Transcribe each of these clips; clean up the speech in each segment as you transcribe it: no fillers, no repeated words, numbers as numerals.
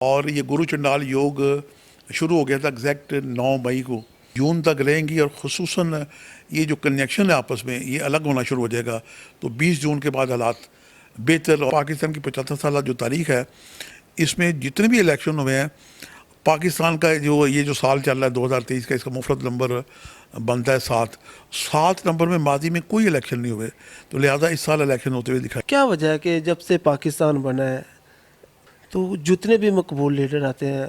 اور یہ گرو چنڈال یوگ شروع ہو گیا تھا ایگزیکٹ 9 مئی کو، جون تک رہیں گی، اور خصوصاً یہ جو کنیکشن ہے آپس میں یہ الگ ہونا شروع ہو جائے گا، تو 20 جون کے بعد حالات بہتر۔ اور پاکستان کی 75 سالہ جو تاریخ ہے اس میں جتنے بھی الیکشن ہوئے ہیں، پاکستان کا جو یہ جو سال چل رہا ہے 2023 کا، اس کا مفرد نمبر بنتا ہے 7 نمبر میں ماضی میں کوئی الیکشن نہیں ہوئے، تو لہٰذا اس سال الیکشن ہوتے ہوئے دکھا۔ کیا وجہ ہے کہ جب سے پاکستان بنا ہے تو جتنے بھی مقبول لیڈر آتے ہیں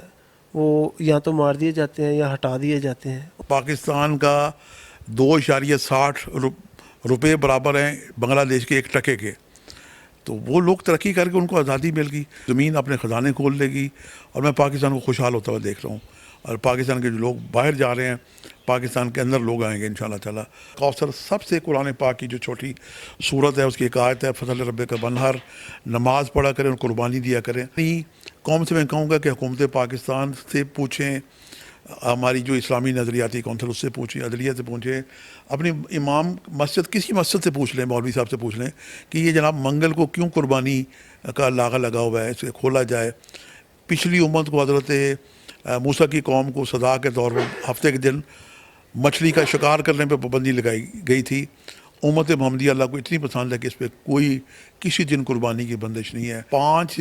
وہ یا تو مار دیے جاتے ہیں یا ہٹا دیے جاتے ہیں؟ پاکستان کا 2.60 روپے برابر ہیں بنگلہ دیش کے 1 ٹکے کے، تو وہ لوگ ترقی کر کے ان کو آزادی مل گئی، زمین اپنے خزانے کھول لے گی، اور میں پاکستان کو خوشحال ہوتا ہوا دیکھ رہا ہوں، اور پاکستان کے جو لوگ باہر جا رہے ہیں پاکستان کے اندر لوگ آئیں گے انشاءاللہ تعالیٰ۔ کوثر سب سے قرآن پاک کی جو چھوٹی صورت ہے اس کی ایک آیت ہے، فضل رب کا ونہر، نماز پڑھا کریں اور قربانی دیا کریں۔ قوم سے میں کہوں گا کہ حکومت پاکستان سے پوچھیں، ہماری جو اسلامی نظریاتی کونسل اس سے پوچھیں، عدلیہ سے پوچھیں، اپنی امام مسجد کسی مسجد سے پوچھ لیں، مولوی صاحب سے پوچھ لیں کہ یہ جناب منگل کو کیوں قربانی کا لاغا لگا ہوا ہے، اسے کھولا جائے۔ پچھلی امت کو حضرت موسیٰ کی قوم کو سزا کے طور پر ہفتے کے دن مچھلی کا شکار کرنے پہ پابندی لگائی گئی تھی۔ امت محمدیہ اللہ کو اتنی پسند ہے کہ اس پہ کوئی کسی دن قربانی کی بندش نہیں ہے۔ 5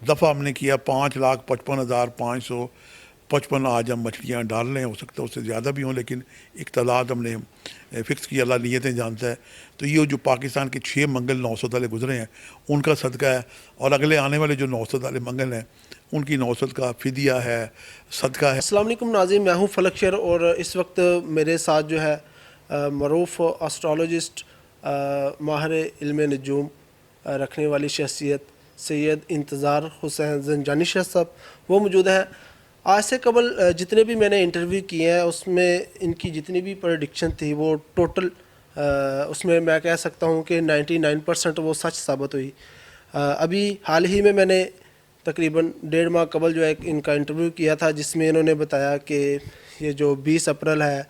دفعہ ہم نے کیا، 5,55,555 آج ہم مچھلیاں ڈال رہے ہیں، ہو سکتا ہے اس سے زیادہ بھی ہوں، لیکن ایک تعداد ہم نے فکس کی، اللہ نیتیں جانتا ہے۔ تو یہ جو پاکستان کے 6 منگل 900 والے گزرے ہیں ان کا صدقہ ہے، اور اگلے آنے والے جو 900 والے منگل ہیں ان کی 900 کا فدیہ ہے، صدقہ ہے۔ السلام علیکم ناظرین، میں ہوں فلک شیر، اور اس وقت میرے ساتھ جو ہے معروف اسٹرالوجسٹ، ماہر علم نجوم رکھنے والی شخصیت سید انتظار حسین زنجانی شاہ صاحب وہ موجود ہیں۔ آج سے قبل جتنے بھی میں نے انٹرویو کیے ہیں اس میں ان کی جتنی بھی پریڈکشن تھی وہ ٹوٹل اس میں کہہ سکتا ہوں کہ 99% وہ سچ ثابت ہوئی۔ ابھی حال ہی میں نے تقریباً 1.5 ماہ قبل جو ہے ان کا انٹرویو کیا تھا، جس میں انہوں نے بتایا کہ یہ جو 20 اپریل ہے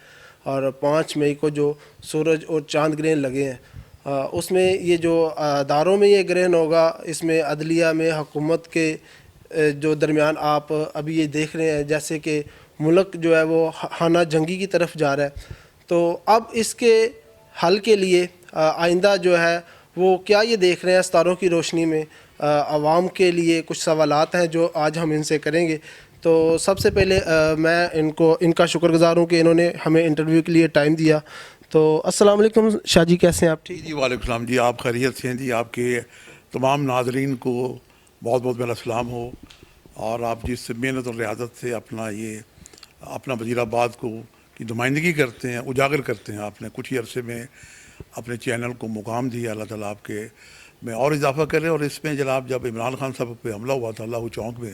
اور 5 مئی کو جو سورج اور چاند گرہن لگے ہیں، اس میں یہ جو اداروں میں یہ گرہن ہوگا، اس میں عدلیہ میں حکومت کے جو درمیان آپ ابھی یہ دیکھ رہے ہیں جیسے کہ ملک جو ہے وہ خانہ جنگی کی طرف جا رہا ہے، تو اب اس کے حل کے لیے آئندہ جو ہے وہ کیا یہ دیکھ رہے ہیں ستاروں کی روشنی میں؟ عوام کے لیے کچھ سوالات ہیں جو آج ہم ان سے کریں گے۔ تو سب سے پہلے میں ان کا شکر گزار ہوں کہ انہوں نے ہمیں انٹرویو کے لیے ٹائم دیا۔ تو السلام علیکم شاہ جی، کیسے ہیں آپ؟ ٹھیک جی وعلیکم السلام جی، آپ خیریت سے ہیں جی؟ آپ کے تمام ناظرین کو بہت بہت میرا سلام ہو، اور آپ جس محنت اور ریاضت سے اپنا وزیر آباد کو کی نمائندگی کرتے ہیں، اجاگر کرتے ہیں، آپ نے کچھ ہی عرصے میں اپنے چینل کو مقام دیا، اللہ تعالیٰ آپ کے میں اور اضافہ کرے۔ اور اس میں جناب جب عمران خان صاحب پہ حملہ ہوا تھا اللہ چونک میں،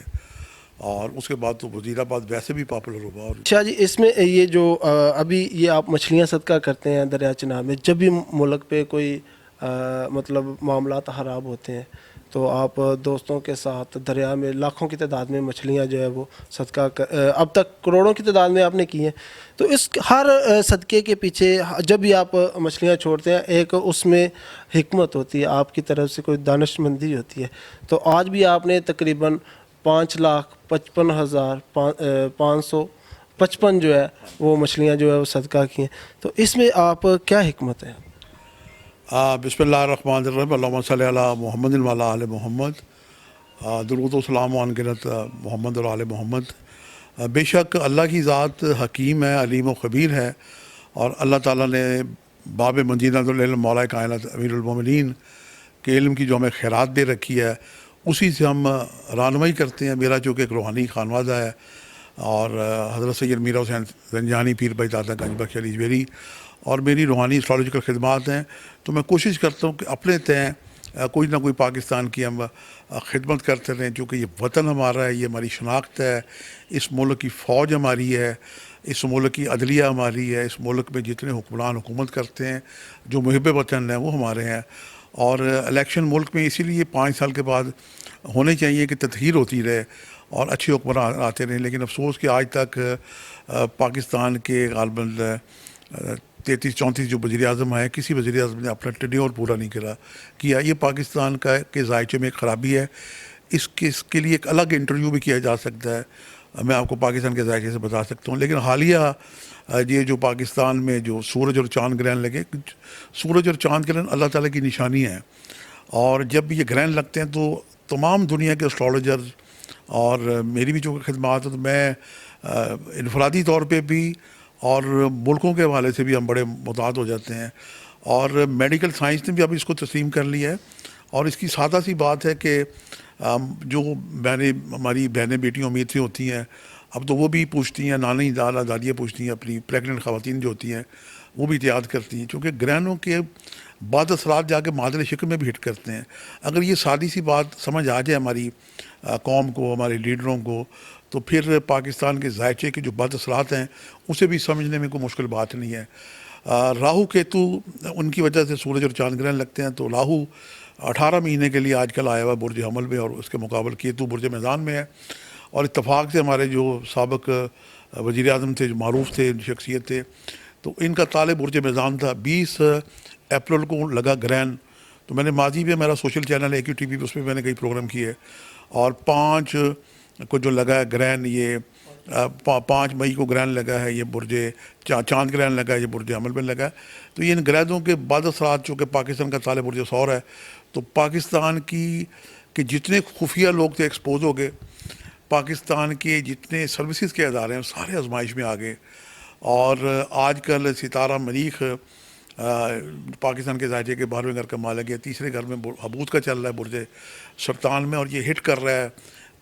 اور اس کے بعد تو وزیر آباد ویسے بھی پاپولر ہوا۔ اور شاہ جی، اس میں یہ جو ابھی یہ آپ مچھلیاں صدقہ کرتے ہیں دریا چناب میں، جب بھی ملک پہ کوئی مطلب معاملات خراب ہوتے ہیں تو آپ دوستوں کے ساتھ دریا میں لاکھوں کی تعداد میں مچھلیاں جو ہے وہ صدقہ اب تک کروڑوں کی تعداد میں آپ نے کی ہیں، تو اس ہر صدقے کے پیچھے جب بھی آپ مچھلیاں چھوڑتے ہیں ایک اس میں حکمت ہوتی ہے، آپ کی طرف سے کوئی دانش مندی ہوتی ہے۔ تو آج بھی آپ نے تقریباً 5,55,555 جو ہے وہ مچھلیاں جو ہے وہ صدقہ کی ہیں، تو اس میں آپ کیا حکمت ہے؟ بسم اللہ الرحمن الرحیم، اللہم صلی علی محمد وعلی آل محمد، درود و سلام و انگرت محمد اور آل محمد۔ بے شک اللہ کی ذات حکیم ہے، علیم و خبیر ہے، اور اللہ تعالیٰ نے باب منزینۃ العلم مولا کائنات امیر المومنین کے علم کی جو ہمیں خیرات دے رکھی ہے اسی سے ہم رہنمائی کرتے ہیں۔ میرا چونکہ ایک روحانی خانوادہ ہے، اور حضرت سید میرا حسین زنجانی پیر بھائی داتا گنج بخش علی جویری، اور میری روحانی اسٹرالوجیکل خدمات ہیں، تو میں کوشش کرتا ہوں کہ اپنے تئیں کوئی نہ کوئی پاکستان کی ہم خدمت کرتے رہیں، چونکہ یہ وطن ہمارا ہے، یہ ہماری شناخت ہے، اس ملک کی فوج ہماری ہے، اس ملک کی عدلیہ ہماری ہے، اس ملک میں جتنے حکمران حکومت کرتے ہیں جو محب وطن ہیں وہ ہمارے ہیں۔ اور الیکشن ملک میں اسی لیے 5 سال کے بعد ہونے چاہیے کہ تطہیر ہوتی رہے اور اچھے حکمران آتے رہیں، لیکن افسوس کہ آج تک پاکستان کے غالباً 33-34 جو وزیر اعظم ہیں، کسی وزیر اعظم نے اپنا ٹینیور پورا نہیں کیا۔ یہ پاکستان کے ذائقے میں ایک خرابی ہے اس کے لیے ایک الگ انٹرویو بھی کیا جا سکتا ہے. میں آپ کو پاکستان کے ذائقے سے بتا سکتا ہوں. لیکن حالیہ یہ جو پاکستان میں جو سورج اور چاند گرہن لگے, سورج اور چاند گرہن اللہ تعالیٰ کی نشانی ہے, اور جب یہ گرہن لگتے ہیں تو تمام دنیا کے اسٹرالوجرز اور میری بھی جو خدمات ہیں, تو میں انفرادی طور پہ بھی اور ملکوں کے حوالے سے بھی ہم بڑے متاثر ہو جاتے ہیں. اور میڈیکل سائنس نے بھی اب اس کو تسلیم کر لیا ہے. اور اس کی سادہ سی بات ہے کہ جو ہماری بہنیں بیٹیاں امید سے ہوتی ہیں, اب تو وہ بھی پوچھتی ہیں, نانی دادا دادیاں پوچھتی ہیں, اپنی پریگننٹ خواتین جو ہوتی ہیں وہ بھی احتیاط کرتی ہیں, چونکہ گرہنوں کے بعد اثرات جا کے معادل شکل میں بھی ہٹ کرتے ہیں. اگر یہ سادی سی بات سمجھ آ جائے ہماری قوم کو, ہمارے لیڈروں کو, تو پھر پاکستان کے ذائقے کے جو بد اثرات ہیں اسے بھی سمجھنے میں کوئی مشکل بات نہیں ہے. راہو کیتو ان کی وجہ سے سورج اور چاند گرہن لگتے ہیں. تو راہو 18 مہینے کے لیے آج کل آیا ہوا برج حمل میں, اور اس کے مقابل کیتو برج میزان میں ہے. اور اتفاق سے ہمارے جو سابق وزیر اعظم تھے, جو معروف تھے, شخصیت تھے, تو ان کا تالے برج میزان تھا. 20 اپریل کو لگا گرہن. تو میں نے ماضی میں, میرا سوشل چینل ہے AQ TV, اس پہ میں نے کئی پروگرام کیے, اور 5 کو جو لگا ہے گرہن, یہ 5 مئی کو گرہن لگا ہے, یہ برج چاند گرہن لگا ہے, یہ برج حمل میں لگا ہے. تو یہ ان گرہنوں کے بعد اثرات, چونکہ پاکستان کا تالے برج سور ہے, تو پاکستان کی کہ جتنے خفیہ لوگ تھے ایکسپوز ہو گئے, پاکستان کے جتنے سروسز کے ادارے ہیں سارے آزمائش میں آ گئے. اور آج کل ستارہ مریخ پاکستان کے ذائقے کے 12ویں گھر کا مالک ہے, تیسرے گھر میں حبوط کا چل رہا ہے برج سرطان میں, اور یہ ہٹ کر رہا ہے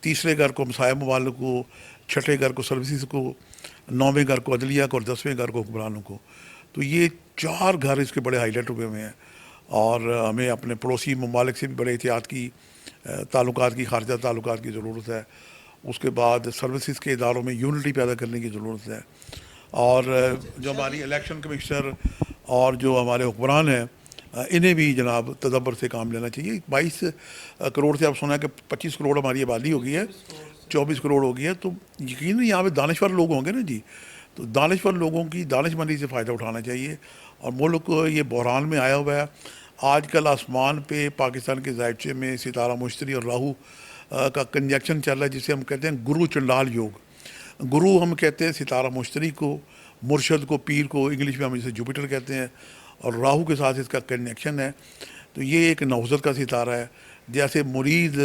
تیسرے گھر کو ہمسایہ ممالک کو, چھٹے گھر کو سروسز کو, 9ویں گھر کو عدلیہ کو, اور 10ویں گھر کو حکمرانوں کو. تو یہ 4 گھر اس کے بڑے ہائی لائٹ ہوئے ہیں, اور ہمیں اپنے پڑوسی ممالک سے بھی بڑے احتیاط کی تعلقات کی, خارجہ تعلقات کی ضرورت ہے. اس کے بعد سروسز کے اداروں میں یونٹی پیدا کرنے کی ضرورت ہے. اور جو ہماری الیکشن کمشنر اور جو ہمارے حکمران ہیں, انہیں بھی جناب تدبر سے کام لینا چاہیے. 22 کروڑ سے آپ سنا ہے کہ 25 کروڑ ہماری آبادی ہو گئی ہے, 24 کروڑ ہو گئی ہے. تو یقیناً یہاں پہ دانشور لوگ ہوں گے نا جی, تو دانشور لوگوں کی دانش مندی سے فائدہ اٹھانا چاہیے. اور ملک یہ بحران میں آیا ہوا ہے. آج کل آسمان پہ پاکستان کے ذائقے میں ستارہ مشتری اور راہو کا کنجیکشن چل رہا ہے, جسے ہم کہتے ہیں گرو چنڈال یوگ. گرو ہم کہتے ہیں ستارہ مشتری کو, مرشد کو, پیر کو, انگلش میں ہم اسے جوپیٹر کہتے ہیں, اور راہو کے ساتھ اس کا کنیکشن ہے. تو یہ ایک نوزت کا ستارہ ہے. جیسے مرید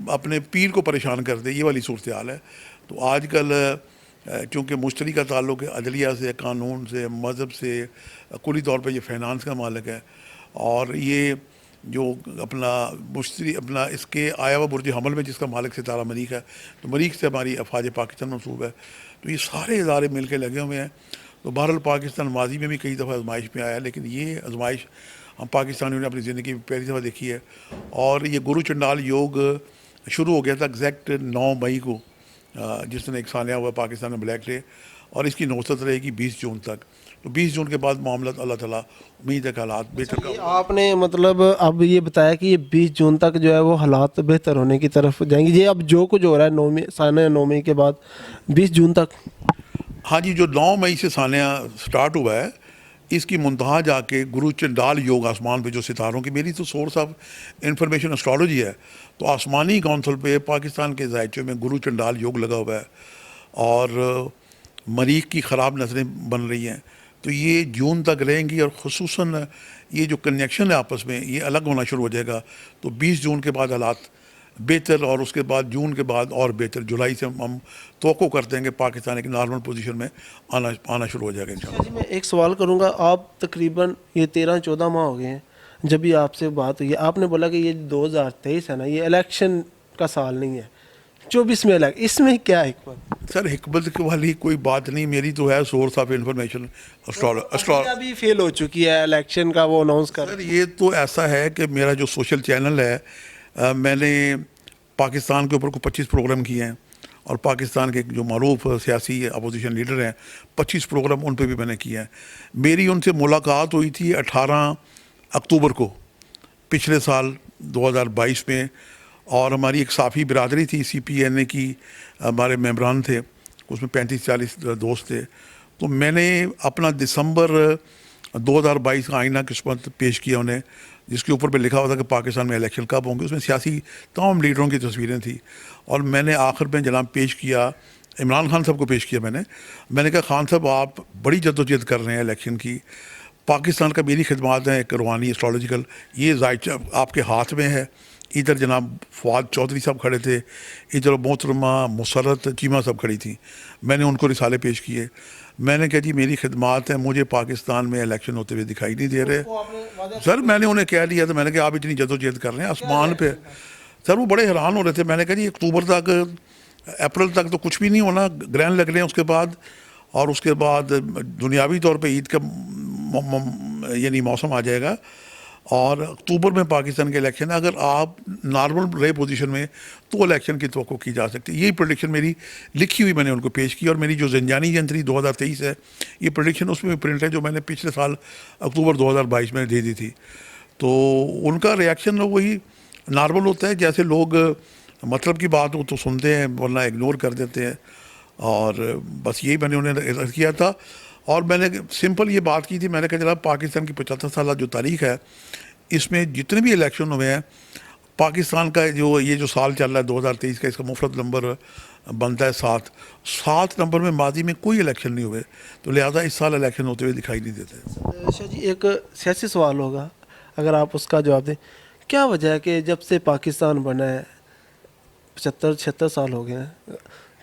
اپنے پیر کو پریشان کر دے, یہ والی صورتحال ہے. تو آج کل چونکہ مشتری کا تعلق ہے عدلیہ سے, قانون سے, مذہب سے, کلی طور پہ یہ فائنانس کا مالک ہے. اور یہ جو اپنا اس کے آیا ہوا برج حمل میں جس کا مالک ستارہ مریخ ہے, تو مریخ سے ہماری افواج پاکستان منسوب ہے. تو یہ سارے ادارے مل کے لگے ہوئے ہیں. تو بہرحال پاکستان ماضی میں بھی کئی دفعہ آزمائش میں آیا ہے, لیکن یہ آزمائش ہم پاکستانیوں نے اپنی زندگی میں پہلی دفعہ دیکھی ہے. اور یہ گرو چنڈال یوگ شروع ہو گیا تھا ایگزیکٹ 9 مئی کو, جس نے ایک سانیہ ہوا پاکستان میں بلیک ڈے, اور اس کی نوسط رہے گی 20 جون تک. تو 20 جون کے بعد معاملات اللہ تعالیٰ امید ہے کہ حالات بہتر کا. آپ نے مطلب اب یہ بتایا کہ یہ 20 جون تک جو ہے وہ حالات بہتر ہونے کی طرف جائیں گے. یہ اب جو کچھ ہو رہا ہے سانیہ 9 مئی کے بعد 20 جون تک. ہاں جی, جو 9 مئی سے سانیہ سٹارٹ ہوا ہے, اس کی منتہا جا کے گرو چنڈال یوگ آسمان پہ جو ستاروں کی, میری تو سورس آف انفارمیشن اسٹرالوجی ہے, تو آسمانی کونسل پہ پاکستان کے ذائقے میں گرو چنڈال یوگ لگا ہوا ہے, اور مریخ کی خراب نظریں بن رہی ہیں. تو یہ جون تک رہیں گی, اور خصوصاً یہ جو کنیکشن ہے آپس میں یہ الگ ہونا شروع ہو جائے گا. تو 20 جون کے بعد حالات بہتر, اور اس کے بعد جون کے بعد اور بہتر. جولائی سے ہم توقع کرتے ہیں کہ پاکستان ایک نارمل پوزیشن میں آنا شروع ہو جائے گا انشاءاللہ. جی میں ایک سوال کروں گا. آپ تقریباً یہ 13-14 ماہ ہو گئے ہیں جب بھی آپ سے بات ہوئی ہے, آپ نے بولا کہ یہ 2023 ہے نا, یہ الیکشن کا سال نہیں ہے, 24 میں اس میں کیا حکمت؟ سر حکمت والی کوئی بات نہیں, میری تو ہے سورس آف انفارمیشن ابھی فیل ہو چکی ہے الیکشن کا وہ اناؤنس کر. سر یہ تو ایسا ہے کہ میرا جو سوشل چینل ہے, میں نے پاکستان کے اوپر کو 25 پروگرام کیے ہیں, اور پاکستان کے جو معروف سیاسی اپوزیشن لیڈر ہیں 25 پروگرام ان پہ بھی میں نے کیا ہے. میری ان سے ملاقات ہوئی تھی 18 اکتوبر کو پچھلے سال 2022 میں, اور ہماری ایک صافی برادری تھی CPNA کی, ہمارے ممبران تھے, اس میں 35-40 دوست تھے. تو میں نے اپنا دسمبر 2022 کا آئینہ قسمت پیش کیا انہیں, جس کے اوپر پہ لکھا ہوا تھا کہ پاکستان میں الیکشن کب ہوں گے. اس میں سیاسی تمام لیڈروں کی تصویریں تھیں, اور میں نے آخر میں جناب پیش کیا, عمران خان صاحب کو پیش کیا. میں نے کہا خان صاحب آپ بڑی جدوجہد کر رہے ہیں الیکشن کی, پاکستان کا میری خدمات ہیں ایک روحانی ایسٹرولوجیکل, یہ ذائچہ آپ کے ہاتھ میں ہے. ادھر جناب فواد چودھری صاحب کھڑے تھے, ادھر محترمہ مسرت چیمہ صاحب کھڑی تھیں. میں نے ان کو رسالے پیش کیے. میں نے کہا جی میری خدمات ہیں, مجھے پاکستان میں الیکشن ہوتے ہوئے دکھائی نہیں دے رہے. سر میں نے انہیں کہہ دیا تھا, میں نے کہا آپ اتنی جدوجہد کر رہے ہیں آسمان پہ. سر وہ بڑے حیران ہو رہے تھے. میں نے کہا جی اکتوبر تک, اپریل تک تو کچھ بھی نہیں ہونا, گرہن لگ رہے ہیں اس کے بعد, اور اس کے بعد دنیاوی طور پہ عید کا یعنی موسم آ جائے گا, اور اکتوبر میں پاکستان کے الیکشن. اگر آپ نارمل رہے پوزیشن میں تو الیکشن کی توقع کی جا سکتی. یہی پریڈکشن میری لکھی ہوئی میں نے ان کو پیش کی, اور میری جو زنجانی جنتری 2023 ہے یہ پریڈکشن اس میں پرنٹ ہے جو میں نے پچھلے سال اکتوبر 2022 میں دے دی تھی. تو ان کا ریئیکشن وہی نارمل ہوتا ہے, جیسے لوگ مطلب کی بات ہو تو سنتے ہیں ورنہ اگنور کر دیتے ہیں, اور بس یہی میں نے انہیں عرض کیا تھا. اور میں نے سمپل یہ بات کی تھی, میں نے کہا جناب پاکستان کی 75 سالہ جو تاریخ ہے اس میں جتنے بھی الیکشن ہوئے ہیں, پاکستان کا یہ جو سال چل رہا ہے 2023 کا, اس کا مفرد نمبر بنتا ہے 7 نمبر میں ماضی میں کوئی الیکشن نہیں ہوئے, تو لہٰذا اس سال الیکشن ہوتے ہوئے دکھائی نہیں دیتے. شاہ جی ایک سیاسی سوال ہوگا, اگر آپ اس کا جواب دیں, کیا وجہ ہے کہ جب سے پاکستان بنا ہے 75-76 سال ہو گئے ہیں,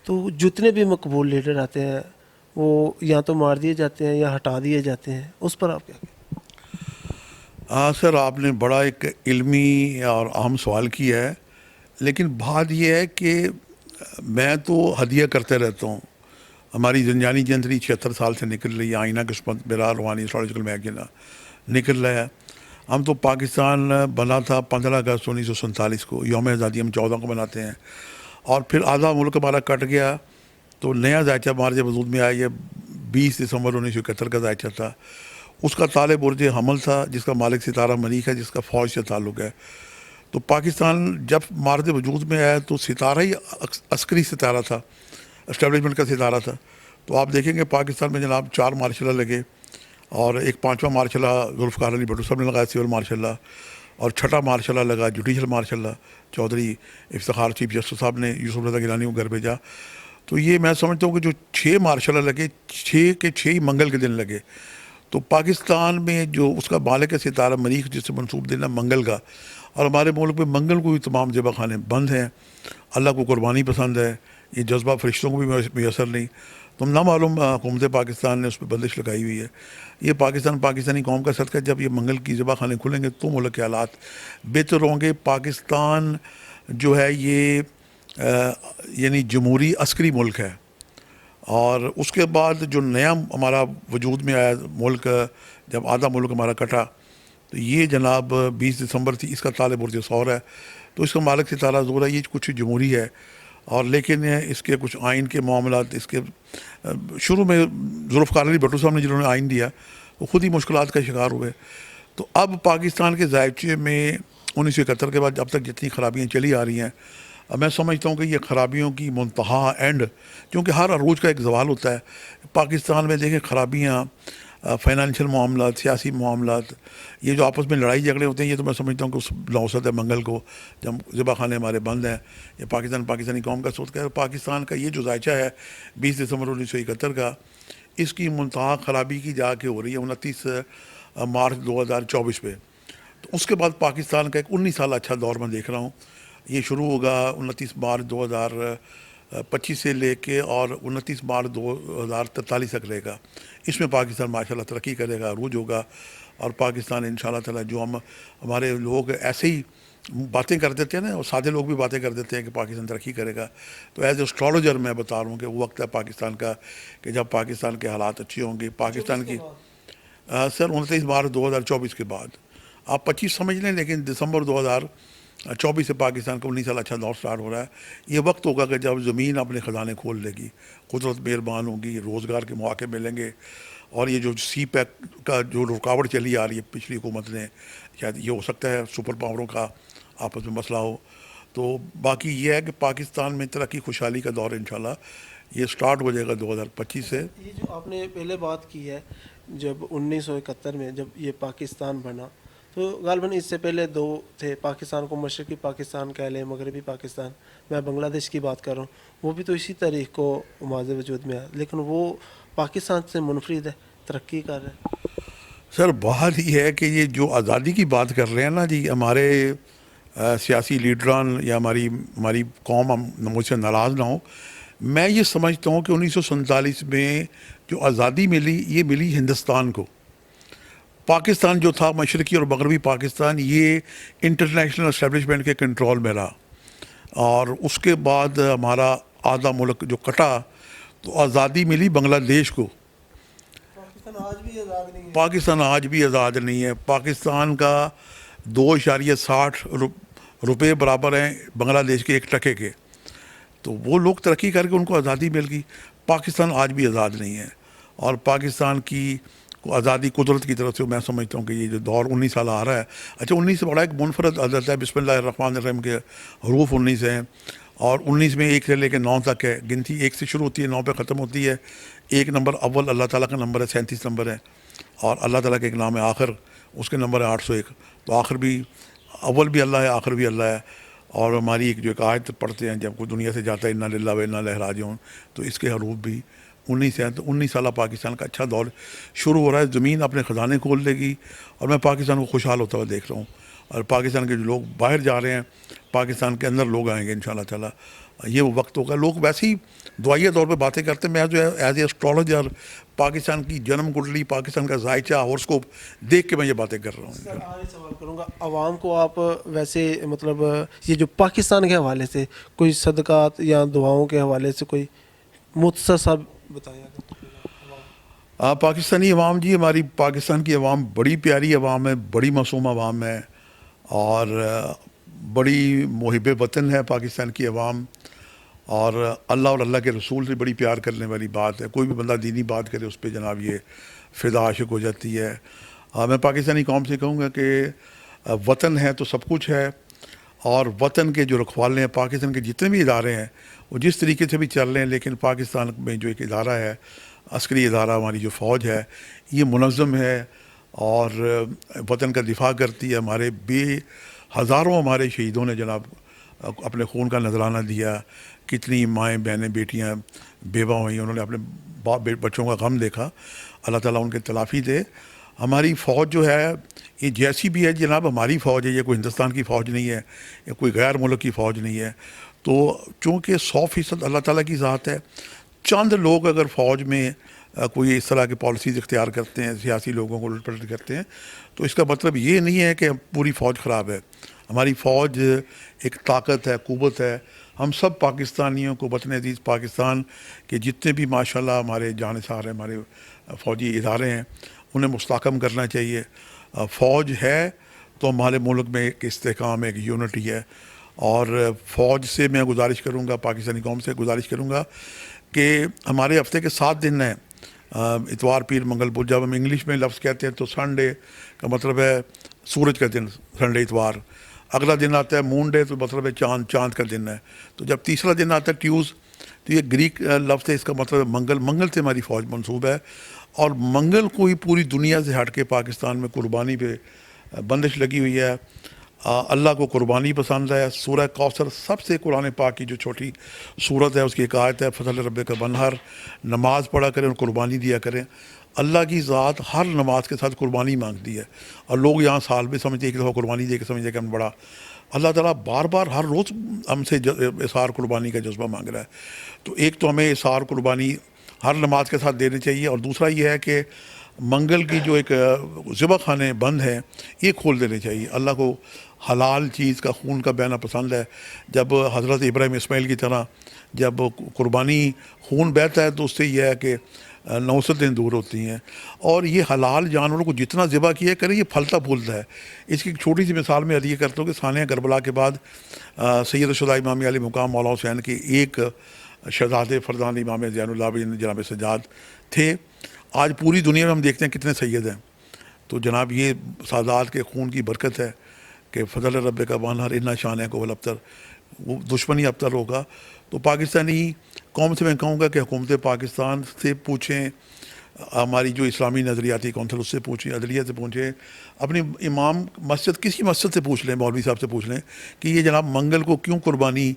تو جتنے بھی مقبول لیڈر آتے ہیں وہ یا تو مار دیے جاتے ہیں یا ہٹا دیے جاتے ہیں, اس پر آپ کیا کہیں؟ سر آپ نے بڑا ایک علمی اور اہم سوال کیا ہے, لیکن بات یہ ہے کہ میں تو ہدیہ کرتے رہتا ہوں. ہماری زنجانی جنتری 76 سال سے نکل رہی ہے, آئینہ قسمت میرا روحانی ایسٹرولوجیکل میگزین نکل رہا ہے. ہم تو پاکستان بنا تھا 15 اگست 1947 کو, یوم آزادی ہم 14 کو مناتے ہیں, اور پھر آدھا ملک ہمارا کٹ گیا تو نیا ذائچہ ہمارے جب وجود میں آیا, یہ 20 دسمبر 1971 کا ذائچہ تھا. اس کا طالب برج حمل تھا جس کا مالک ستارہ منیک ہے, جس کا فوج سے تعلق ہے. تو پاکستان جب مارد وجود میں آیا تو ستارہ ہی عسکری ستارہ تھا, اسٹیبلشمنٹ کا ستارہ تھا. تو آپ دیکھیں گے پاکستان میں جناب 4 مارشل لگے, اور ایک 5واں مارشل ذوالفقار علی بھٹو صاحب نے لگایا سول مارشل, اور 6واں مارشل لگا judicial martial Chaudhry Iftikhar chief justice صاحب نے یوسف رضا گیلانی کو گھر بھیجا. تو یہ میں سمجھتا ہوں کہ جو 6 مارشل لگے, 6 کے 6 ہی منگل کے دن لگے. تو پاکستان میں جو اس کا مالک ہے ستارہ مریخ, جس سے منسوب دینا منگل کا, اور ہمارے ملک میں منگل کو بھی تمام ذبح خانے بند ہیں. اللہ کو قربانی پسند ہے, یہ جذبہ فرشتوں کو بھی میسر نہیں. تم نہ معلوم حکومت پاکستان نے اس پہ بندش لگائی ہوئی ہے. یہ پاکستانی قوم کا صدقہ, جب یہ منگل کی ذبح خانے کھلیں گے تو ملک کے حالات بہتر ہوں گے. پاکستان جو ہے یہ یعنی جمہوری عسکری ملک ہے, اور اس کے بعد جو نیا ہمارا وجود میں آیا ملک, جب آدھا ملک ہمارا کٹا, تو یہ جناب 20 دسمبر تھی, اس کا طالب برج ثور ہے, تو اس کا مالک ستارہ زور ہے. یہ کچھ جمہوری ہے, اور لیکن اس کے کچھ آئین کے معاملات, اس کے شروع میں ذوالفقار علی بھٹو صاحب نے جنہوں نے آئین دیا وہ خود ہی مشکلات کا شکار ہوئے. تو اب پاکستان کے ذائچے میں 1971 کے بعد اب تک جتنی خرابیاں چلی آ رہی ہیں, میں سمجھتا ہوں کہ یہ خرابیوں کی منتہا اینڈ, کیونکہ ہر عروج کا ایک زوال ہوتا ہے. پاکستان میں دیکھیں خرابیاں, فائنینشیل معاملات, سیاسی معاملات, یہ جو آپس میں لڑائی جھگڑے ہوتے ہیں, یہ تو میں سمجھتا ہوں کہ اس نوسط ہے منگل کو جب ذبح خانے ہمارے بند ہیں. یہ پاکستانی قوم کا صدقہ ہے. پاکستان کا یہ جو ذائچہ ہے 20 دسمبر 1971 کا, اس کی منتہا خرابی کی جا کے ہو رہی ہے 29 مارچ 2024 پہ. تو اس کے بعد پاکستان کا ایک 19 سال اچھا دور میں دیکھ رہا ہوں. یہ شروع ہوگا 29 مارچ 2025 سے لے کے, اور 29 مارچ 2043 تک رہے گا. اس میں پاکستان ماشاءاللہ ترقی کرے گا, عروج ہوگا, اور پاکستان انشاءاللہ تعالی جو ہمارے لوگ ایسے ہی باتیں کر دیتے ہیں نا, اور سادے لوگ بھی باتیں کر دیتے ہیں کہ پاکستان ترقی کرے گا, تو ایز اے اسٹرالوجر میں بتا رہا ہوں کہ وہ وقت ہے پاکستان کا کہ جب پاکستان کے حالات اچھے ہوں گے. پاکستان کی سر 29 مارچ 2024 کے بعد, آپ 25 سمجھ لیں, لیکن دسمبر 2024 سے پاکستان کا 19 سال اچھا دور سٹارٹ ہو رہا ہے. یہ وقت ہوگا کہ جب زمین اپنے خزانے کھول لے گی, قدرت مہربان ہوگی, روزگار کے مواقع ملیں گے, اور یہ جو سی پیک کا جو رکاوٹ چلی آ رہی ہے پچھلی حکومت نے, شاید یہ ہو سکتا ہے سپر پاوروں کا آپس میں مسئلہ ہو. تو باقی یہ ہے کہ پاکستان میں ترقی خوشحالی کا دور انشاءاللہ یہ سٹارٹ ہو جائے گا 2025 سے. یہ جو آپ نے پہلے بات کی ہے, جب 1971 میں جب یہ پاکستان بنا تو غالباً اس سے پہلے دو تھے، پاکستان کو مشرقی پاکستان کہہ لیں، مغربی پاکستان. میں بنگلہ دیش کی بات کر رہا ہوں، وہ بھی تو اسی تاریخ کو ماض وجود میں ہے، لیکن وہ پاکستان سے منفرد ہے، ترقی کر رہا ہے. سر بات یہ ہے کہ یہ جو آزادی کی بات کر رہے ہیں نا جی، ہمارے سیاسی لیڈران یا ہماری قوم مجھ سے ناراض نہ ہو، میں یہ سمجھتا ہوں کہ 1947 میں جو آزادی ملی، یہ ملی ہندوستان کو. پاکستان جو تھا مشرقی اور مغربی پاکستان، یہ انٹرنیشنل اسٹیبلشمنٹ کے کنٹرول میں رہا، اور اس کے بعد ہمارا آدھا ملک جو کٹا تو آزادی ملی بنگلہ دیش کو. پاکستان آج بھی آزاد نہیں ہے. پاکستان آج بھی آزاد نہیں ہے. پاکستان کا 2.60 روپے برابر ہیں بنگلہ دیش کے 1 ٹکے کے. تو وہ لوگ ترقی کر کے ان کو آزادی مل گئی. پاکستان آج بھی آزاد نہیں ہے، اور پاکستان کی آزادی قدرت کی طرف سے میں سمجھتا ہوں کہ یہ جو دور 19 سال آ رہا ہے. اچھا 19 سے بڑا ایک منفرد عدد ہے، بسم اللہ الرحمن الرحیم کے حروف 19 ہیں، اور 19 میں 1 سے لے کے 9 تک ہے. گنتی 1 سے شروع ہوتی ہے، 9 پہ ختم ہوتی ہے. 1 نمبر اول اللہ تعالیٰ کا نمبر ہے، 37 نمبر ہے، اور اللہ تعالیٰ کا ایک نام ہے آخر، اس کے نمبر ہے 801. تو آخر بھی، اول بھی اللہ ہے، آخر بھی اللہ ہے. اور ہماری ایک جو ایک آیت پڑھتے ہیں جب کوئی دنیا سے جاتا ہے انا للہ و انا الیہ راجعون، تو اس کے حروف بھی 19 ہیں. تو 19 سالہ پاکستان کا اچھا دور شروع ہو رہا ہے. زمین اپنے خزانے کھول دے گی، اور میں پاکستان کو خوشحال ہوتا ہوا دیکھ رہا ہوں. اور پاکستان کے جو لوگ باہر جا رہے ہیں، پاکستان کے اندر لوگ آئیں گے انشاءاللہ تعالیٰ. یہ وہ وقت ہوگا. لوگ ویسے ہی دعائیہ طور پہ باتیں کرتے ہیں، میں جو ہے ایز اے اسٹرالوجر پاکستان کی جنم کنڈلی، پاکستان کا ذائچہ، ہورسکوپ دیکھ کے میں یہ باتیں کر رہا ہوں. سر آج سوال کروں گا، عوام کو آپ ویسے مطلب یہ جو پاکستان کے حوالے سے کوئی صدقات یا دعاؤں کے حوالے سے کوئی مختصر سا بتائیں. پاکستانی عوام جی، ہماری پاکستان کی عوام بڑی پیاری عوام ہے، بڑی معصوم عوام ہے، اور بڑی محب وطن ہے پاکستان کی عوام. اور اللہ اور اللہ کے رسول سے بڑی پیار کرنے والی بات ہے. کوئی بھی بندہ دینی بات کرے اس پہ جناب یہ فدا عاشق ہو جاتی ہے. میں پاکستانی قوم سے کہوں گا کہ وطن ہے تو سب کچھ ہے، اور وطن کے جو رکھوالے ہیں، پاکستان کے جتنے بھی ادارے ہیں وہ جس طریقے سے بھی چل رہے ہیں، لیکن پاکستان میں جو ایک ادارہ ہے، عسکری ادارہ، ہماری جو فوج ہے، یہ منظم ہے اور وطن کا دفاع کرتی ہے. ہمارے ہزاروں ہمارے شہیدوں نے جناب اپنے خون کا نذرانہ دیا. کتنی مائیں، بہنیں، بیٹیاں بیوہ ہوئیں، انہوں نے اپنے بچوں کا غم دیکھا. اللہ تعالیٰ ان کے تلافی دے. ہماری فوج جو ہے یہ جیسی بھی ہے جناب، ہماری فوج ہے، یہ کوئی ہندوستان کی فوج نہیں ہے، یہ کوئی غیر ملک کی فوج نہیں ہے. تو چونکہ 100% اللہ تعالیٰ کی ذات ہے، چند لوگ اگر فوج میں کوئی اس طرح کی پالیسیز اختیار کرتے ہیں، سیاسی لوگوں کو الٹ پلٹ کرتے ہیں، تو اس کا مطلب یہ نہیں ہے کہ پوری فوج خراب ہے. ہماری فوج ایک طاقت ہے، قوت ہے. ہم سب پاکستانیوں کو، وطن عزیز پاکستان کے جتنے بھی ماشاءاللہ ہمارے جانثار ہیں، ہمارے فوجی ادارے ہیں، انہیں مستحکم کرنا چاہیے. فوج ہے تو ہمارے ملک میں ایک استحکام، ایک یونٹی ہے. اور فوج سے میں گزارش کروں گا، پاکستانی قوم سے گزارش کروں گا کہ ہمارے ہفتے کے 7 دن ہیں، اتوار، پیر، منگل، بدھ. جب ہم انگلش میں لفظ کہتے ہیں تو سنڈے کا مطلب ہے سورج کا دن، سنڈے اتوار. اگلا دن آتا ہے مون ڈے، تو مطلب ہے چاند کا دن ہے. تو جب تیسرا دن آتا ہے ٹیوز، تو یہ گریک لفظ ہے، اس کا مطلب ہے منگل سے ہماری فوج منسوب ہے. اور منگل کو ہی پوری دنیا سے ہٹ کے پاکستان میں قربانی پہ بندش لگی ہوئی ہے. اللہ کو قربانی پسند ہے. سورہ کوثر سب سے قرآن پاک کی جو چھوٹی صورت ہے، اس کی ایک آیت ہے، فضل رب کا بنہر، نماز پڑھا کریں اور قربانی دیا کریں. اللہ کی ذات ہر نماز کے ساتھ قربانی مانگتی ہے، اور لوگ یہاں سال میں سمجھتے ہیں کہ دفعہ قربانی دے کے سمجھتے ہیں کہ ہم بڑا. اللہ تعالیٰ بار بار ہر روز ہم سے اظہار قربانی کا جذبہ مانگ رہا ہے. تو ایک تو ہمیں اظہار قربانی ہر نماز کے ساتھ دینے چاہیے، اور دوسرا یہ ہے کہ منگل کی جو ایک ذبح خانے بند ہیں، یہ کھول دینے چاہیے. اللہ کو حلال چیز کا خون کا بہنا پسند ہے. جب حضرت ابراہیم اسماعیل کی طرح جب قربانی خون بہتا ہے تو اس سے یہ ہے کہ 900 دور ہوتی ہیں. اور یہ حلال جانوروں کو جتنا ذبح کیا کریں، یہ پھلتا پھولتا ہے. اس کی ایک چھوٹی سی مثال میں عطیہ کرتا ہوں کہ ثانیہ کربلا کے بعد سید الشہداء امام علی مقام مولا حسین کے ایک شہزادے فرزند امام زین العابدین جناب سجاد تھے. آج پوری دنیا میں ہم دیکھتے ہیں کتنے سید ہیں. تو جناب یہ سادات کے خون کی برکت ہے کہ فضل رب کا بانہر انا شان ہے کو ابتر، وہ دشمنی ابتر ہوگا. تو پاکستانی قوم سے میں کہوں گا کہ حکومت پاکستان سے پوچھیں ہماری جو اسلامی نظریاتی کونسل اس سے پوچھیں، عدلیہ سے پوچھیں، اپنی امام مسجد کسی مسجد سے پوچھ لیں، مولوی صاحب سے پوچھ لیں کہ یہ جناب منگل کو کیوں قربانی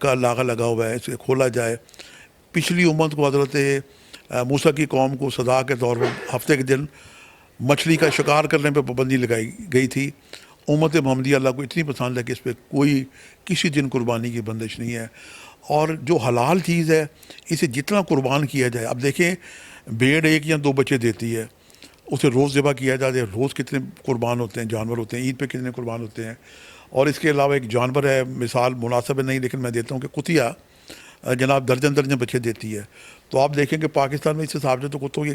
کا لاغا لگا ہوا ہے، اسے کھولا جائے۔ پچھلی امت کو حضرت موسیٰ کی قوم کو سزا کے طور پر ہفتے کے دن مچھلی کا شکار کرنے پہ پابندی لگائی گئی تھی۔ امت محمدیہ اللہ کو اتنی پسند ہے کہ اس پہ کوئی کسی دن قربانی کی بندش نہیں ہے، اور جو حلال چیز ہے اسے جتنا قربان کیا جائے۔ اب دیکھیں بھیڑ 1 یا 2 بچے دیتی ہے، اسے روز ذبح کیا جاتا ہے، روز کتنے قربان ہوتے ہیں، جانور ہوتے ہیں، عید پہ کتنے قربان ہوتے ہیں۔ اور اس کے علاوہ ایک جانور ہے، مثال مناسب نہیں لیکن میں دیتا ہوں، کہ کتیا جناب درجن درجن بچے دیتی ہے۔ تو آپ دیکھیں کہ پاکستان میں اس حساب سے تو کتوں کی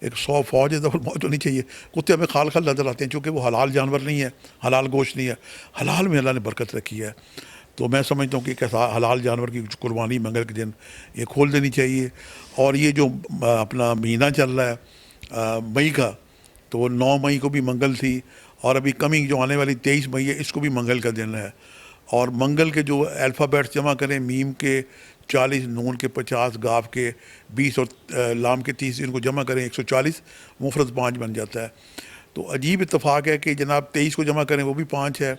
ایک 100 فوج موجود ہونی چاہیے۔ کتے ہمیں خال خال نظر آتے ہیں، چونکہ وہ حلال جانور نہیں ہے، حلال گوشت نہیں ہے، حلال میں اللہ نے برکت رکھی ہے۔ تو میں سمجھتا ہوں کہ ایک حلال جانور کی قربانی منگل کے دن یہ کھول دینی چاہیے۔ اور یہ جو اپنا مہینہ چل رہا ہے مئی کا، تو 9 مئی کو بھی منگل تھی، اور ابھی کمنگ جو آنے والی 23 مئی ہے، اس کو بھی منگل کا دن ہے۔ اور منگل کے جو الفابیٹس جمع کریں، میم کے 40، نون کے 50، گاف کے 20 اور لام کے 30، ان کو جمع کریں 140، مفرد 5 بن جاتا ہے۔ تو عجیب اتفاق ہے کہ جناب 23 کو جمع کریں وہ بھی 5 ہے،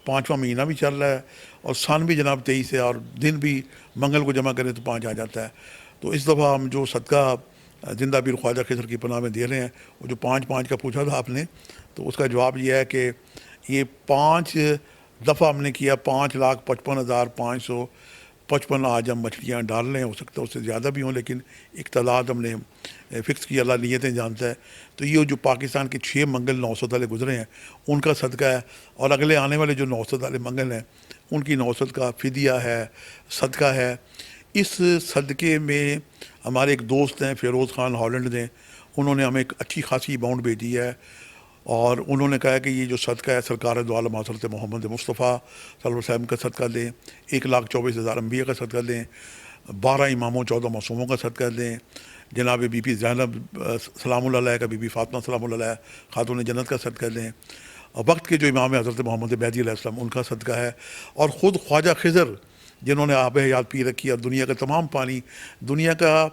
5واں مہینہ بھی چل رہا ہے، اور سن بھی جناب 23 ہے، اور دن بھی منگل کو جمع کریں تو 5 آ جاتا ہے۔ تو اس دفعہ ہم جو صدقہ زندہ پیر خواجہ خضر کی پناہ میں دے رہے ہیں، وہ جو 5 کا پوچھا تھا آپ نے، تو اس کا جواب یہ ہے کہ یہ 5 دفعہ ہم نے کیا، 5,55,555 آج ہم مچھلیاں ڈال رہے ہیں۔ ہو سکتا ہے اس سے زیادہ بھی ہوں، لیکن ایک تعداد ہم نے فکس کی، اللہ نیتیں جانتا ہے۔ تو یہ جو پاکستان کے 6 منگل 900 والے گزرے ہیں ان کا صدقہ ہے، اور اگلے آنے والے جو 900 والے منگل ہیں ان کی 900 کا فدیہ ہے، صدقہ ہے۔ اس صدقے میں ہمارے ایک دوست ہیں فیروز خان ہالینڈ نے، انہوں نے ہمیں ایک اچھی خاصی اماؤنٹ بھیجی ہے، اور انہوں نے کہا کہ یہ جو صدقہ ہے سرکار دو عالم حضرت محمد مصطفیٰ صلی اللہ علیہ وسلم کا صدقہ دیں، 1,24,000 انبیاء کا صدقہ دیں، 12 اماموں 14 معصوموں کا صدقہ دیں، جناب بی بی زینب سلام اللہ علیہ کا، بی بی فاطمہ سلام اللہ علیہ خاتون جنت کا صدقہ دیں، اور وقت کے جو امام حضرت محمد مہدی علیہ السلام ان کا صدقہ ہے، اور خود خواجہ خضر جنہوں نے آب حیات پی رکھی ہے، اور دنیا کا تمام پانی، دنیا کا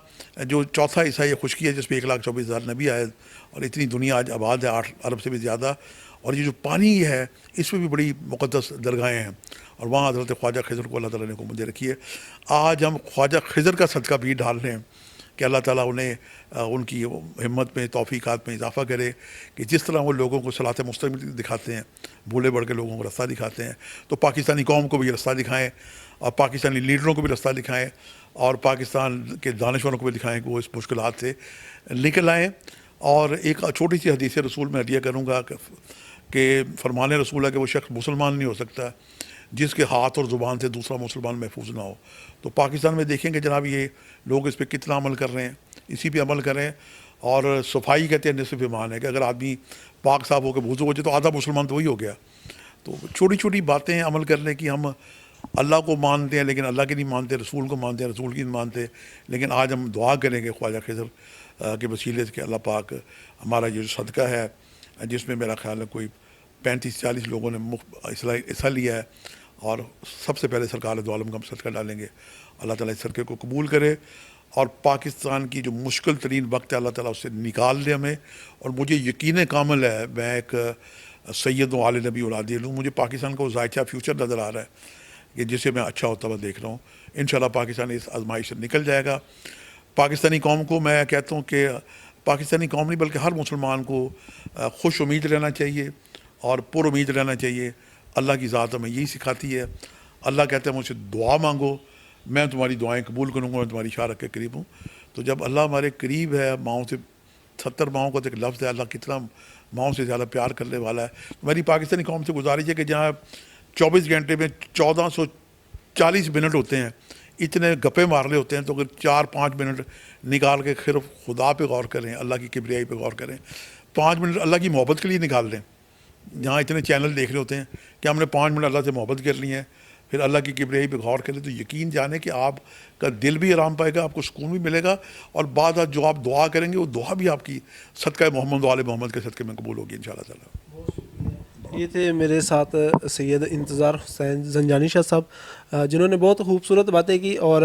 جو چوتھا حصہ یہ خشکی ہے جس پہ 1,24,000 نبی آئے، اور اتنی دنیا آج آباد ہے 8 ارب سے بھی زیادہ، اور یہ جو پانی ہے اس میں بھی بڑی مقدس درگاہیں ہیں، اور وہاں حضرت خواجہ خضر کو اللہ تعالیٰ نے حکم دے رکھی ہے۔ آج ہم خواجہ خضر کا صدقہ بھی ڈال رہے ہیں کہ اللہ تعالیٰ انہیں ان کی ہمت میں، توفیقات میں اضافہ کرے، کہ جس طرح وہ لوگوں کو صراط مستقیم دکھاتے ہیں، بھولے بڑھ کے لوگوں کو رستہ دکھاتے ہیں، تو پاکستانی قوم کو بھی رستہ دکھائیں، اور پاکستانی لیڈروں کو بھی رستہ دکھائیں، اور پاکستان کے دانشوروں کو بھی دکھائیں کہ وہ اس مشکلات سے نکل آئیں۔ اور ایک چھوٹی سی حدیث رسول میں ہدیہ کروں گا کہ فرمان رسول ہے کہ وہ شخص مسلمان نہیں ہو سکتا جس کے ہاتھ اور زبان سے دوسرا مسلمان محفوظ نہ ہو۔ تو پاکستان میں دیکھیں کہ جناب یہ لوگ اس پہ کتنا عمل کر رہے ہیں، اسی پہ عمل کریں۔ اور صفائی کہتے ہیں نصف ایمان ہے، کہ اگر آدمی پاک صاف ہو کے وضو ہو جائے تو آدھا مسلمان تو وہی ہو گیا۔ تو چھوٹی چھوٹی باتیں عمل کرنے کی، ہم اللہ کو مانتے ہیں لیکن اللہ کی نہیں مانتے، رسول کو مانتے ہیں رسول کی نہیں مانتے، لیکن آج ہم دعا کریں گے خواجہ خضر کے وسیلے سے کہ اللہ پاک ہمارا یہ جو صدقہ ہے، جس میں میرا خیال ہے کوئی 35-40 لوگوں نے حصہ لیا ہے، اور سب سے پہلے سرکار دو عالم کا ہم صدقہ ڈالیں گے، اللہ تعالیٰ اس صدقے کو قبول کرے، اور پاکستان کی جو مشکل ترین وقت ہے اللہ تعالیٰ اس سے نکال دے ہمیں۔ اور مجھے یقین کامل ہے، میں ایک سید و عالی نبی اولاد ہوں، مجھے پاکستان کا وہ ذائچہ فیوچر نظر آ رہا ہے کہ جسے میں اچھا ہوتا ہوا دیکھ رہا ہوں۔ انشاءاللہ پاکستان اس آزمائش سے نکل جائے گا۔ پاکستانی قوم کو میں کہتا ہوں کہ پاکستانی قوم نہیں بلکہ ہر مسلمان کو خوش امید رہنا چاہیے اور پر امید رہنا چاہیے۔ اللہ کی ذات ہمیں یہی سکھاتی ہے۔ اللہ کہتے ہیں مجھ سے دعا مانگو، میں تمہاری دعائیں قبول کروں گا، میں تمہاری اشارت کے قریب ہوں۔ تو جب اللہ ہمارے قریب ہے، ماؤں سے 70 ماؤں کا تو ایک لفظ ہے، اللہ کتنا ماؤں سے زیادہ پیار کرنے والا ہے۔ میری پاکستانی قوم سے گزارش ہے کہ جہاں 24 گھنٹے میں 1440 منٹ ہوتے ہیں، اتنے گپے مار رہے ہوتے ہیں، تو اگر 4-5 منٹ نکال کے صرف خدا پہ غور کریں، اللہ کی کبریائی پہ غور کریں، 5 منٹ اللہ کی محبت کے لیے نکال دیں۔ جہاں اتنے چینل دیکھ رہے ہوتے ہیں کہ ہم نے 5 منٹ اللہ سے محبت کر لی ہے، پھر اللہ کی کبریائی پہ غور کریں، تو یقین جانیں کہ آپ کا دل بھی آرام پائے گا، آپ کو سکون بھی ملے گا، اور بعد جو آپ دعا کریں گے وہ دعا بھی آپ کی صدقہ محمد و آل محمد کے صدقے میں قبول ہوگی انشاءاللہ تعالیٰ۔ یہ تھے میرے ساتھ سید انتظار حسین زنجانی شاہ صاحب، جنہوں نے بہت خوبصورت باتیں کی، اور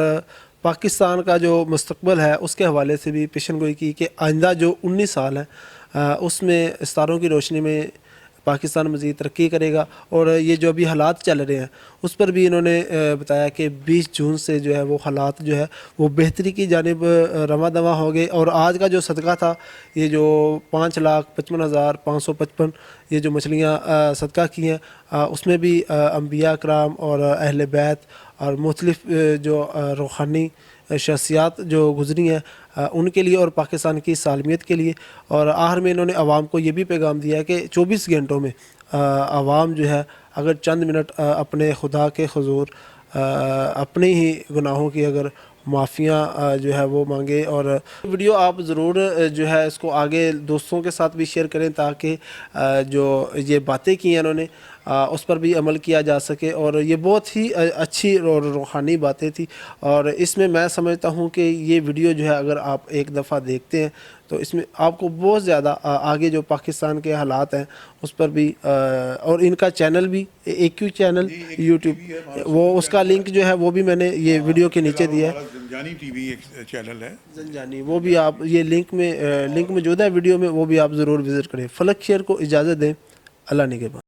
پاکستان کا جو مستقبل ہے اس کے حوالے سے بھی پیشن گوئی کی کہ آئندہ جو 19 سال ہے اس میں ستاروں کی روشنی میں پاکستان مزید ترقی کرے گا، اور یہ جو ابھی حالات چل رہے ہیں اس پر بھی انہوں نے بتایا کہ 20 جون سے جو ہے وہ حالات جو ہے وہ بہتری کی جانب رواں دواں ہو گئے، اور آج کا جو صدقہ تھا یہ جو 5,55,555 یہ جو مچھلیاں صدقہ کی ہیں اس میں بھی انبیاء کرام اور اہل بیت اور مختلف جو روحانی شخصیات جو گزری ہیں ان کے لیے اور پاکستان کی سالمیت کے لیے، اور آخر میں انہوں نے عوام کو یہ بھی پیغام دیا ہے کہ 24 گھنٹوں میں عوام جو ہے اگر چند منٹ اپنے خدا کے حضور اپنے ہی گناہوں کی اگر معافیاں جو ہے وہ مانگے، اور ویڈیو آپ ضرور جو ہے اس کو آگے دوستوں کے ساتھ بھی شیئر کریں تاکہ جو یہ باتیں کی ہیں انہوں نے اس پر بھی عمل کیا جا سکے، اور یہ بہت ہی اچھی اور روحانی باتیں تھی، اور اس میں میں سمجھتا ہوں کہ یہ ویڈیو جو ہے اگر آپ ایک دفعہ دیکھتے ہیں تو اس میں آپ کو بہت زیادہ آگے جو پاکستان کے حالات ہیں اس پر بھی، اور ان کا چینل بھی AQ چینل یوٹیوب، وہ اس کا لنک جو ہے وہ بھی میں نے یہ ویڈیو کے نیچے دیا ہے، زنجانی ٹی وی ایک چینل ہے زنجانی، وہ بھی آپ یہ لنک موجود ہے ویڈیو میں، وہ بھی آپ ضرور وزٹ کریں۔ فلک شیئر کو اجازت دیں، اللہ نگہبان۔